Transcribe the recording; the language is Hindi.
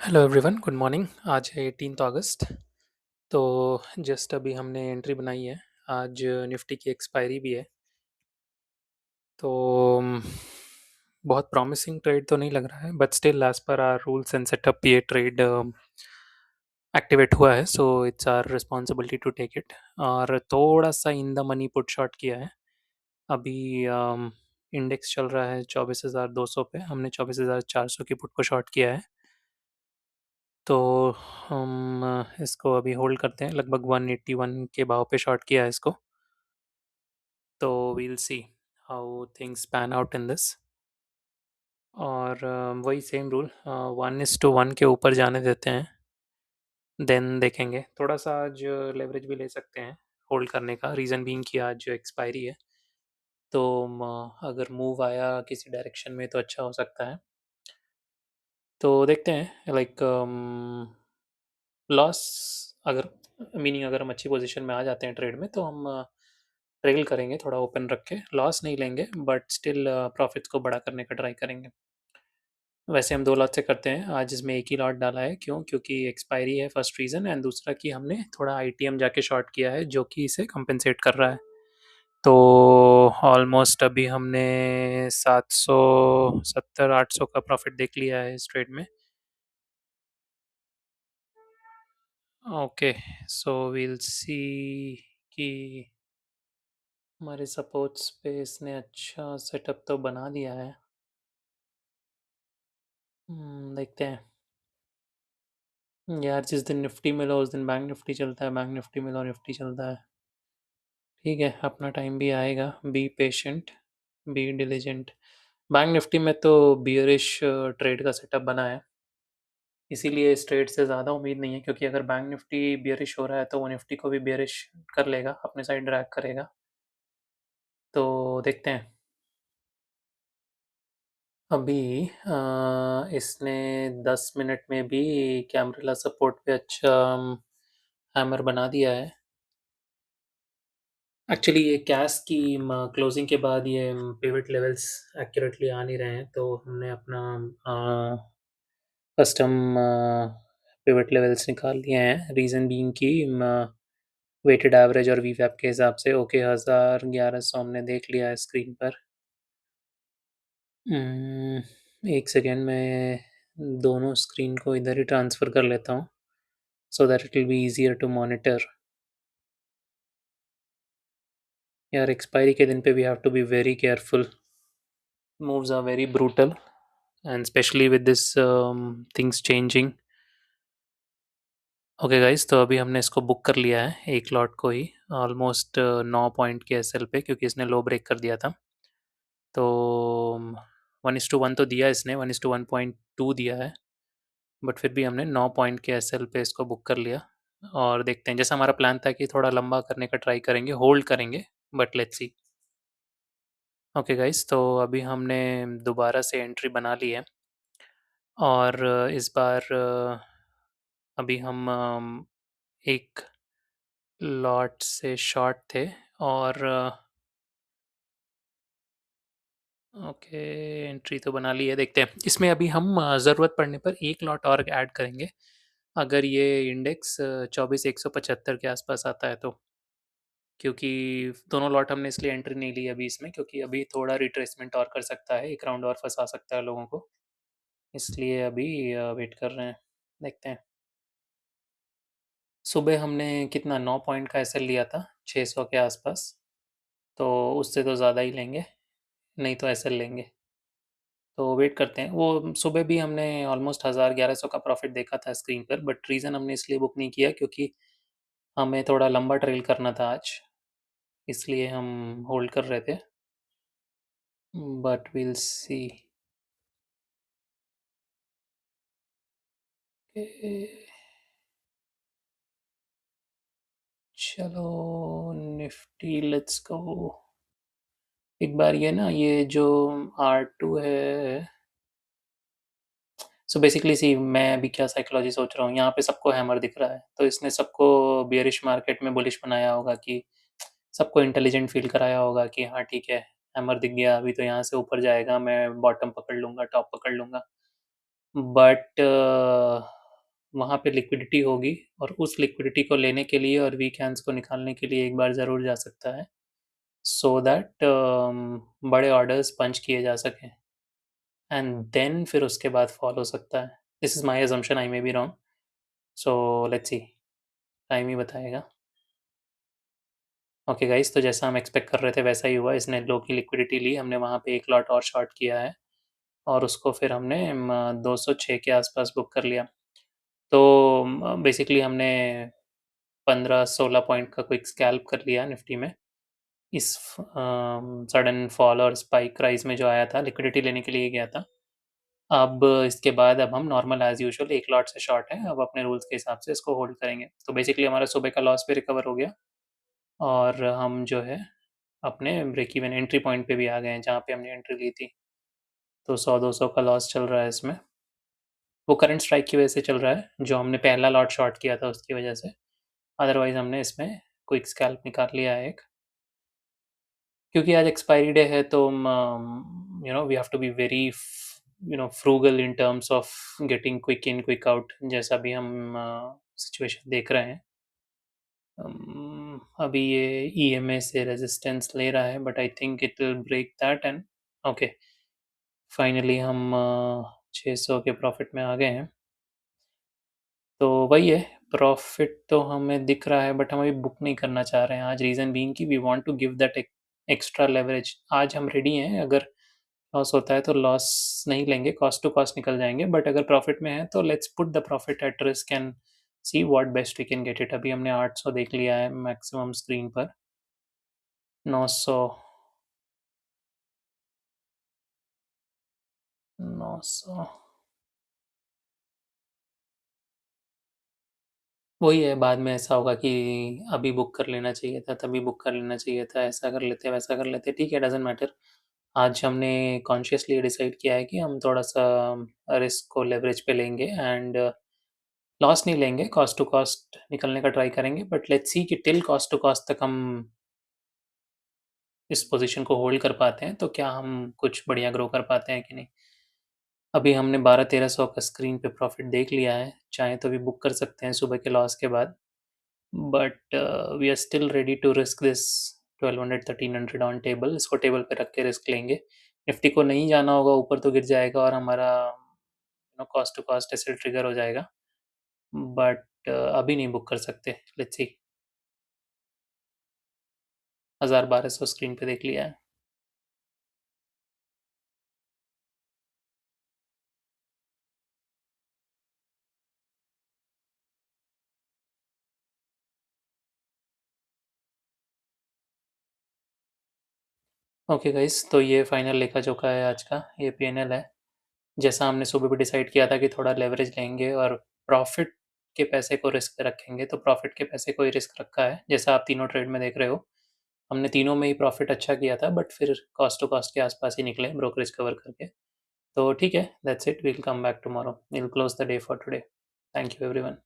Hello everyone, good morning. आज है 18 अगस्त। तो जस्ट अभी हमने एंट्री बनाई है। आज निफ्टी की एक्सपायरी भी है। तो बहुत प्रॉमिसिंग ट्रेड तो नहीं लग रहा है, but still as per our rules and setup ये ट्रेड एक्टिवेट हुआ है, so it's our responsibility to take it. और थोड़ा सा in the money put short किया है। अभी इंडेक्स चल रहा है 24,200 पे, हमने 24,400 की पुट को शॉर्ट किया है। तो हम इसको अभी होल्ड करते हैं, लगभग 181 के भाव पे शॉर्ट किया है इसको। तो we'll see how things pan out in this. और वही सेम रूल, 1:1 के ऊपर जाने देते हैं, देन देखेंगे। थोड़ा सा आज लेवरेज भी ले सकते हैं होल्ड करने का, रीज़न बीइंग कि आज एक्सपायरी है। तो अगर मूव आया किसी डायरेक्शन में तो अच्छा हो सकता है। तो देखते हैं, लाइक लॉस, अगर मीनिंग अगर हम अच्छी पोजीशन में आ जाते हैं ट्रेड में, तो हम ट्रेल करेंगे, थोड़ा ओपन रख के लॉस नहीं लेंगे, बट स्टिल प्रॉफिट्स को बड़ा करने का ट्राई करेंगे। वैसे हम 2 लॉट से करते हैं, आज इसमें एक ही लॉट डाला है। क्यों? क्योंकि एक्सपायरी है, फर्स्ट रीज़न, एंड दूसरा कि हमने थोड़ा आईटीएम जाके शॉर्ट किया है जो कि इसे कंपेंसेट कर रहा है। तो ऑलमोस्ट अभी हमने 770-800 का प्रॉफिट देख लिया है इस ट्रेड में। ओके, सो वील सी कि हमारे सपोर्ट्स पे इसने अच्छा सेटअप तो बना दिया है। देखते हैं यार, जिस दिन निफ्टी मिलो उस दिन बैंक निफ्टी चलता है, बैंक निफ्टी मिलो निफ्टी चलता है। ठीक है, अपना टाइम भी आएगा। Be patient, be diligent. Bank Nifty में तो बियरिश ट्रेड का सेटअप बना है, इसीलिए इस ट्रेड से ज़्यादा उम्मीद नहीं है, क्योंकि अगर बैंक निफ्टी बियरिश हो रहा है तो वो निफ्टी को भी बियरिश कर लेगा, अपने साइड ड्रैग करेगा। तो देखते हैं। अभी इसने 10 मिनट में भी कैमरेला सपोर्ट पे अच्छा हैमर बना दिया है। एक्चुअली ये कैश की क्लोजिंग के बाद ये पिवट लेवल्स एक्यूरेटली आ नहीं रहे हैं, तो हमने अपना कस्टम पिवट लेवल्स निकाल लिए हैं। रीज़न बीइंग कि वेटेड एवरेज और वीवैप के हिसाब से ओके 1100 हमने देख लिया है स्क्रीन पर। एक सेकेंड में दोनों स्क्रीन को इधर ही ट्रांसफ़र कर लेता हूँ, so that it will be easier to monitor. यार एक्सपायरी के दिन पे we have to be very careful. Moves are very brutal and especially with this things changing. Okay guys, तो अभी हमने इसको बुक कर लिया है, एक लॉट को ही, ऑलमोस्ट 9 पॉइंट के एसएल पे, क्योंकि इसने लो ब्रेक कर दिया था। तो 1:1 तो दिया इसने, 1:1.2 दिया है, बट फिर भी हमने 9 पॉइंट के एसएल पे इसको बुक कर लिया। और देखते हैं, जैसा हमारा प्लान था कि थोड़ा लंबा करने का ट्राई करेंगे, होल्ड करेंगे, but let's see. Okay guys, तो अभी हमने दोबारा से एंट्री बना ली है, और इस बार अभी हम एक लॉट से शॉर्ट थे, और ओके, एंट्री तो बना ली है। देखते हैं इसमें, अभी हम ज़रूरत पड़ने पर एक लॉट और ऐड करेंगे अगर ये इंडेक्स 24,175 के आसपास आता है तो। क्योंकि दोनों लॉट हमने इसलिए एंट्री नहीं ली अभी इसमें, क्योंकि अभी थोड़ा रिट्रेसमेंट और कर सकता है, एक राउंड और फंसा सकता है लोगों को, इसलिए अभी वेट कर रहे हैं। देखते हैं। सुबह हमने कितना 9 पॉइंट का एसएल लिया था, 600 के आसपास, तो उससे तो ज़्यादा ही लेंगे, नहीं तो एसएल लेंगे। तो वेट करते हैं। वो सुबह भी हमने ऑलमोस्ट 1100 का प्रॉफिट देखा था स्क्रीन पर, बट रीज़न हमने इसलिए बुक नहीं किया क्योंकि हमें थोड़ा लंबा ट्रेल करना था आज, इसलिए हम होल्ड कर रहे थे, बट विल सी। चलो निफ्टी लेट्स गो। एक बार ये ना, ये जो R2 है, सो बेसिकली सी, मैं अभी क्या साइकोलॉजी सोच रहा हूँ, यहाँ पे सबको हैमर दिख रहा है, तो इसने सबको बियरिश मार्केट में बुलिश बनाया होगा, कि सबको इंटेलिजेंट फील कराया होगा कि हाँ ठीक है, हैमर दिख गया, अभी तो यहाँ से ऊपर जाएगा, मैं बॉटम पकड़ लूँगा, टॉप पकड़ लूँगा। बट वहाँ पे लिक्विडिटी होगी और उस लिक्विडिटी को लेने के लिए और वीक हैंड्स को निकालने के लिए एक बार ज़रूर जा सकता है, सो दैट बड़े ऑर्डर्स पंच किए जा सकें एंड देन फिर उसके बाद फॉल हो सकता है। This is my assumption, I may be wrong, so let's see, time ही बताएगा। ओके गाइस, तो जैसा हम एक्सपेक्ट कर रहे थे वैसा ही हुआ, इसने लो की लिक्विडिटी ली, हमने वहाँ पे एक लॉट और शॉर्ट किया है और उसको फिर हमने 206 के आसपास बुक कर लिया। तो बेसिकली हमने 15-16 पॉइंट का क्विक स्कैल्प कर लिया निफ्टी में। इस सडन फॉल और स्पाइक राइज में जो आया था, लिक्विडिटी लेने के लिए गया था। अब इसके बाद अब हम नॉर्मल एज यूजुअल एक लॉट से शॉर्ट है, अब अपने रूल्स के हिसाब से इसको होल्ड करेंगे। तो बेसिकली हमारा सुबह का लॉस भी रिकवर हो गया और हम जो है अपने ब्रेक इवन एंट्री पॉइंट पे भी आ गए हैं जहाँ पे हमने एंट्री ली थी। तो 100-200 का लॉस चल रहा है इसमें, वो करंट स्ट्राइक की वजह से चल रहा है, जो हमने पहला लॉट शॉर्ट किया था उसकी वजह से। अदरवाइज हमने इसमें क्विक स्कैल्प निकाल लिया है एक, क्योंकि आज एक्सपायरी डे है तो we have to be very frugal in terms of getting quick in quick out, जैसा भी हम सिचुएशन देख रहे हैं। अभी ये ईएमए से रेजिस्टेंस ले रहा है but I think it will break that and okay, finally हम 600 के प्रॉफिट में आ गए हैं। तो वही है, प्रॉफिट तो हमें दिख रहा है बट हम अभी बुक नहीं करना चाह रहे हैं आज, रीज़न बीइंग कि we want to give that extra leverage. आज हम रेडी हैं, अगर लॉस होता है तो लॉस नहीं लेंगे, कॉस्ट टू कॉस्ट निकल जाएंगे, बट अगर प्रॉफिट में है तो let's put the profit at risk and see what best we can get it. अभी हमने 800 देख लिया है मैक्सिमम स्क्रीन पर, 900, 900 वही है, बाद में ऐसा होगा कि अभी बुक कर लेना चाहिए था, तभी बुक कर लेना चाहिए था, ऐसा कर लेते, वैसा कर लेते, ठीक है, डज़न्ट मैटर। आज हमने कॉन्शियसली डिसाइड किया है कि हम थोड़ा-सा रिस्क को लेवरेज पे लेंगे एंड लॉस नहीं लेंगे, कॉस्ट टू कॉस्ट निकलने का ट्राई करेंगे, बट लेट्स सी कि टिल कॉस्ट टू कॉस्ट तक हम इस पोज़ीशन को होल्ड कर पाते हैं, तो क्या हम कुछ बढ़िया ग्रो कर पाते हैं कि नहीं। अभी हमने 1200-1300 का स्क्रीन पे प्रॉफिट देख लिया है, चाहें तो अभी बुक कर सकते हैं सुबह के लॉस के बाद, but we are still ready to risk this 1200-1300 on table. इसको टेबल पे रख के रिस्क लेंगे। निफ्टी को नहीं जाना होगा, ऊपर तो गिर जाएगा और हमारा कॉस्ट टू कॉस्ट ऐसे ट्रिगर हो जाएगा, बट अभी नहीं बुक कर सकते। लेट्स सी, 1200 स्क्रीन पे देख लिया है। ओके गाइस, तो ये फाइनल लेखा जोखा है आज का, ये पीएनएल है। जैसा हमने सुबह भी डिसाइड किया था कि थोड़ा लेवरेज लेंगे और प्रॉफिट के पैसे को रिस्क पे रखेंगे, तो प्रॉफिट के पैसे को ही रिस्क रखा है, जैसा आप तीनों ट्रेड में देख रहे हो। हमने तीनों में ही प्रॉफिट अच्छा किया था, बट फिर कॉस्ट टू कॉस्ट के आसपास ही निकले ब्रोकरेज कवर करके। तो ठीक है, that's it, we will come back tomorrow, we will close the day for today. Thank you everyone.